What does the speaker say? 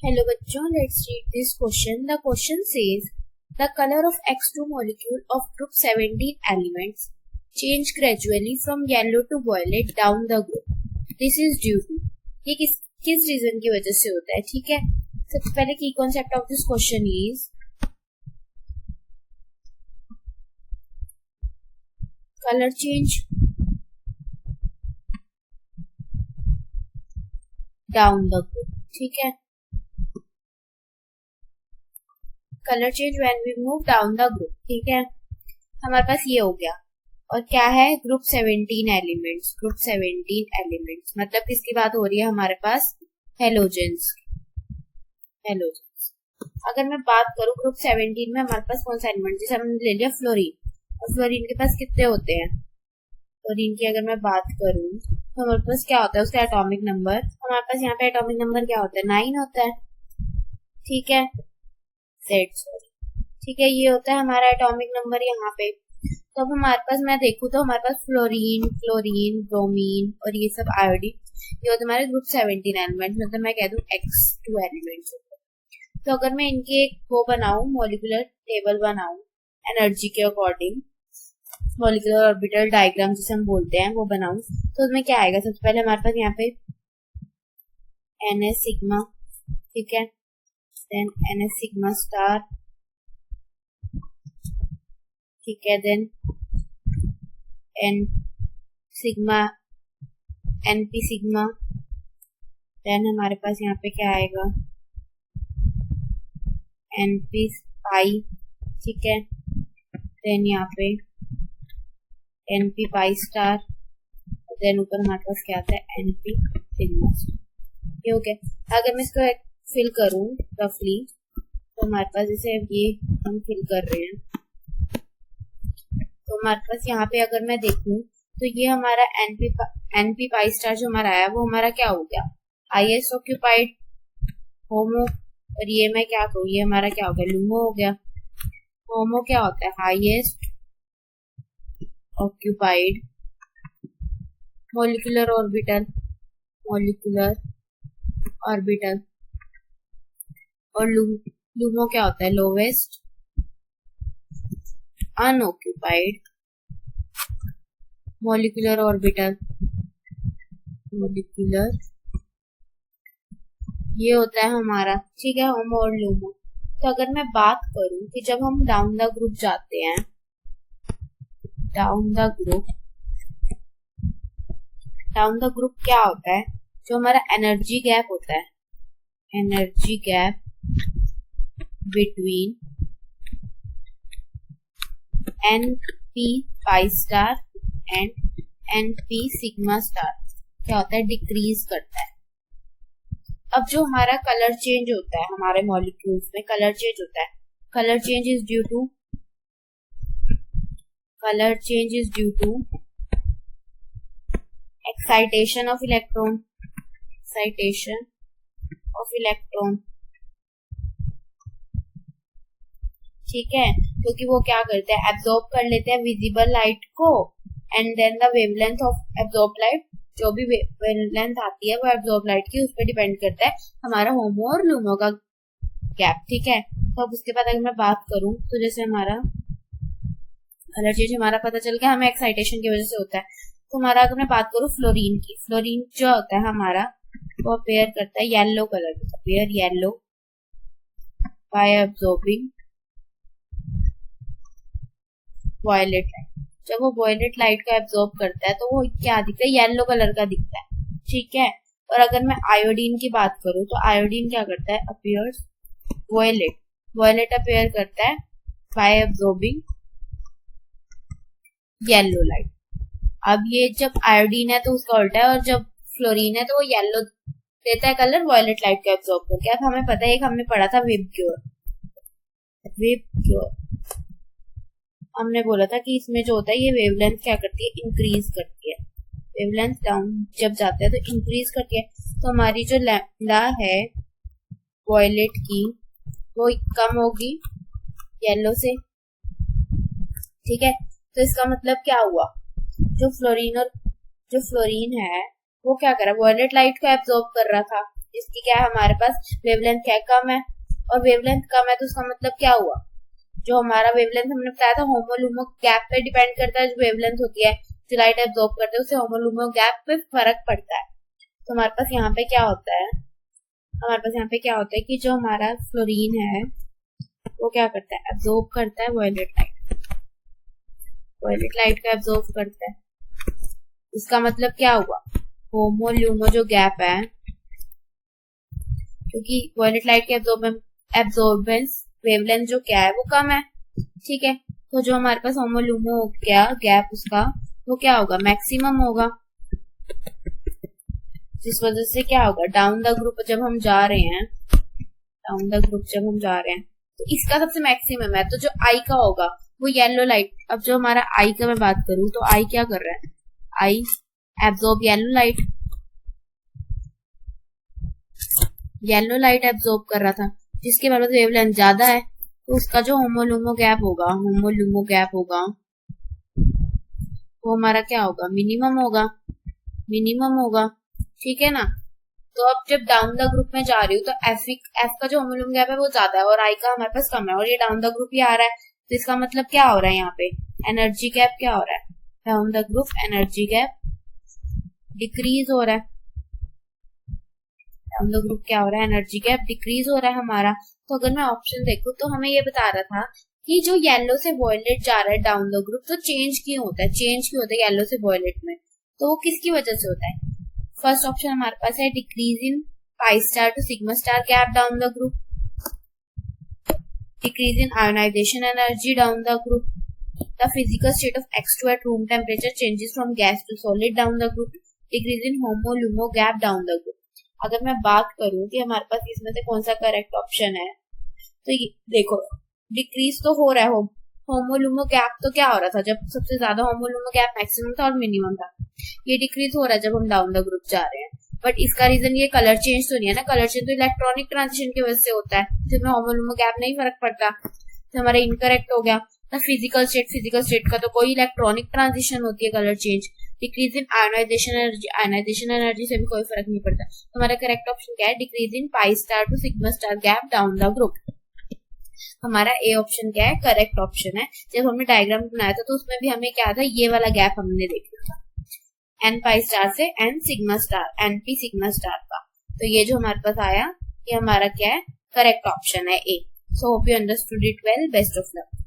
Hello बच्चों, let's read this question. The question says the color of X2 molecule of group 17 elements change gradually from yellow to violet down the group. This is due to ये किस reason की वजह से होता है. ठीक है, सबसे पहले की concept of this question is color change down the group. ठीक है, colour change when we move down the group. ठीक है, हमारे पास ये हो गया. और क्या है, ग्रुप 17 एलिमेंट्स. ग्रुप 17 एलिमेंट्स मतलब किसकी बात हो रही है हमारे पास, हेलोजेंस. अगर मैं बात करूं ग्रुप 17 में हमारे पास कौन सा एलिमेंट, जैसे हमने ले लिया फ्लोरीन. और फ्लोरीन के पास कितने होते हैं, फ्लोरीन की अगर मैं बात करूं तो हमारे पास क्या होता है, उसका एटॉमिक नंबर. हमारे पास यहाँ पे एटॉमिक नंबर क्या होता है, 9 होता है. ठीक है, ठीक है, ये होता है हमारा एटॉमिक नंबर यहाँ पे. तो अब हमारे पास मैं देखूँ तो हमारे पास फ्लोरीन, ब्रोमीन और ये सब आयोडीन, ये होते हमारे ग्रुप 17 एलिमेंट. मतलब मैं कह दूं X2 एलिमेंट्स. तो अगर मैं इनके वो बनाऊं, मॉलिक्यूलर टेबल बनाऊं एनर्जी के अकॉर्डिंग, मॉलिक्यूलर ऑर्बिटल डायग्राम जिसे हम बोलते हैं वो बनाऊं, तो उसमें क्या आएगा. सबसे पहले हमारे पास यहाँ पे NS सिग्मा. ठीक है, then NS sigma star. ठीक है, then N sigma, NP sigma. then हमारे पास यहाँ पे क्या आएगा, NP pi. ठीक है, then यहाँ पे NP pi star. then ऊपर हमारे पास क्या आता है, NP sigma. ये हो गया. अगर मैं इसको फिल करूं रफली तो हमारे पास जैसे ये हम फिल कर रहे हैं, तो हमारे पास यहाँ पे अगर मैं देखूं तो ये हमारा NP पाई स्टार जो हमारा आया वो हमारा क्या हो गया, हाईएस्ट ऑक्यूपाइड होमो. और ये मैं क्या कहूँ, ये हमारा क्या हो गया, लूमो हो गया. होमो क्या होता है, हाईएस्ट ऑक्यूपाइड मॉलिक्यूलर ऑर्बिटल. और लूमो क्या होता है, लोवेस्ट अनऑक्यूपाइड मॉलिक्यूलर ऑर्बिटल. ये होता है हमारा. ठीक है, होमो और लूमो. तो अगर मैं बात करूं कि जब हम डाउन द ग्रुप जाते हैं, डाउन द ग्रुप क्या होता है, जो हमारा एनर्जी गैप होता है, energy gap between NP pi star and NP sigma star क्या होता है, डिक्रीज करता है. अब जो हमारा कलर चेंज होता है हमारे मॉलिक्यूल्स में, कलर चेंज होता है, colour change is due to excitation of electron. ठीक है, क्योंकि वो क्या करते हैं, एब्जॉर्ब कर लेते हैं विजिबल लाइट को. And then the wavelength of absorb light, जो भी वेवलेंथ आती है वो एब्जॉर्ब लाइट की, उस पर डिपेंड करता है हमारा होमो और लूमो का गैप. ठीक है, तो अब उसके बाद अगर मैं बात करूं तो जैसे हमारा कलर चेंज हमारा पता चल गया हमें एक्साइटेशन की वजह से होता है. तो हमारा अगर मैं बात करूं फ्लोरीन की, फ्लोरीन जो होता है हमारा वो अपेयर करता है yellow colour, appear yellow by absorbing violet light. जब वो वायलेट लाइट को एब्जॉर्ब करता है तो वो क्या दिखता है, येलो कलर का दिखता है. ठीक है, और अगर मैं आयोडीन की बात करूं तो आयोडीन क्या करता है, अपीयर्स वायलेट अपेयर करता है बाय एब्जॉर्बिंग येलो लाइट. अब ये जब आयोडीन है तो उसका उल्टा है, और जब फ्लोरीन है तो वो येलो देता है कलर वायलेट लाइट को एब्जॉर्ब करके. अब हमें पता है, हमने पढ़ा था विबग्योर. हमने बोला था कि इसमें जो होता है ये वेवलेंथ क्या करती है, इंक्रीज करती है. वेवलेंथ डाउन जब जाता है तो इंक्रीज करती है. तो हमारी जो लैम्डा है वायलेट की वो कम होगी येलो से. ठीक है, तो इसका मतलब क्या हुआ, जो फ्लोरीन है वो क्या कर रहा है, वायलेट लाइट को एब्जॉर्ब कर रहा था, इसकी क्या है हमारे पास वेवलेंथ क्या कम है, और वेवलेंथ कम है तो उसका मतलब क्या हुआ, जो हमारा वेवलेंथ हमने बताया था होमो-लूमो गैप पे डिपेंड करता है, जो वेवलेंथ होती है जो लाइट एब्जॉर्ब करते हैं उससे होमो-लूमो गैप पे फर्क पड़ता है। तो हमारे पास यहाँ पे क्या होता है, हमारे पास यहाँ पे क्या होता है कि जो हमारा फ्लोरीन है वो क्या करता है, एब्जॉर्ब करता है वायलेट लाइट का एब्जॉर्ब करता है। इसका मतलब क्या हुआ, होमो-लूमो जो गैप है, क्योंकि वायलेट लाइट के एब्जॉर्बेंस वेवलेंथ जो क्या है वो कम है, ठीक है, तो जो हमारे पास होमो-लूमो हो गया गैप उसका वो क्या होगा, मैक्सिमम होगा, जिस वजह से क्या होगा डाउन द ग्रुप जब हम जा रहे हैं, तो इसका सबसे मैक्सिमम है, तो जो आई का होगा वो येलो लाइट, अब जो हमारा आई का मैं बात करूं तो आई क्या कर रहा है, आई एब्जॉर्ब येलो लाइट एब्जॉर्ब कर रहा था, जिसके बाद वेवलेंथ ज्यादा है, तो उसका जो होमो-लूमो गैप होगा वो हमारा क्या होगा, मिनिमम होगा, ठीक है ना। तो अब जब डाउन द ग्रुप में जा रही हूँ तो एफ का जो होमो-लूमो गैप है वो ज्यादा है और आई का हमारे पास कम है, और ये डाउन द ग्रुप ही आ रहा है, तो इसका मतलब क्या हो रहा है, यहाँ पे एनर्जी गैप क्या हो रहा है, down the group energy gap decrease हो रहा है, डाउन द ग्रुप क्या हो रहा है, एनर्जी गैप डिक्रीज हो रहा है हमारा। तो अगर मैं ऑप्शन देखूं तो हमें ये बता रहा था कि जो येलो से वॉयलेट जा रहा है डाउन द ग्रुप, तो चेंज क्यों होता है येलो से वॉयलेट में, तो वो किसकी वजह से होता है। फर्स्ट ऑप्शन हमारे पास है decrease in pi star to sigma star gap down the group, decrease in ionisation energy down the group, the physical state of X2 at room temperature changes from gas to solid down the group, decrease in HOMO LUMO gap down the group. अगर मैं बात करूं कि हमारे पास इसमें से कौन सा करेक्ट ऑप्शन है, तो देखो डिक्रीज तो हो रहा है, होमो-लूमो गैप तो क्या हो रहा था, जब सबसे ज्यादा होमो-लूमो गैप मैक्सिमम था और मिनिमम था, ये डिक्रीज हो रहा है जब हम डाउन द ग्रुप जा रहे हैं, बट इसका रीजन ये कलर चेंज तो नहीं है ना, कलर चेंज तो इलेक्ट्रॉनिक ट्रांजिशन की वजह से होता है, जिसमें होमो-लूमो गैप नहीं फर्क पड़ता, तो हमारा इनकरेक्ट हो गया। फिजिकल स्टेट का तो कोई इलेक्ट्रॉनिक ट्रांजिशन होती है colour change, decrease in ionisation energy से भी कोई फर्क नहीं पड़ता, तो हमारा करेक्ट ऑप्शन क्या है, decrease in pi star to sigma star gap down the group. हमारा ए ऑप्शन क्या है, करेक्ट ऑप्शन है। जब हमने डायग्राम बनाया था तो उसमें भी हमें क्या था, ये वाला गैप हमने देखा था, एन पाई स्टार से एन पी सिग्मा स्टार का, तो ये जो हमारे पास आया ये हमारा क्या है, करेक्ट ऑप्शन है A. So hope you understood it well, best of luck.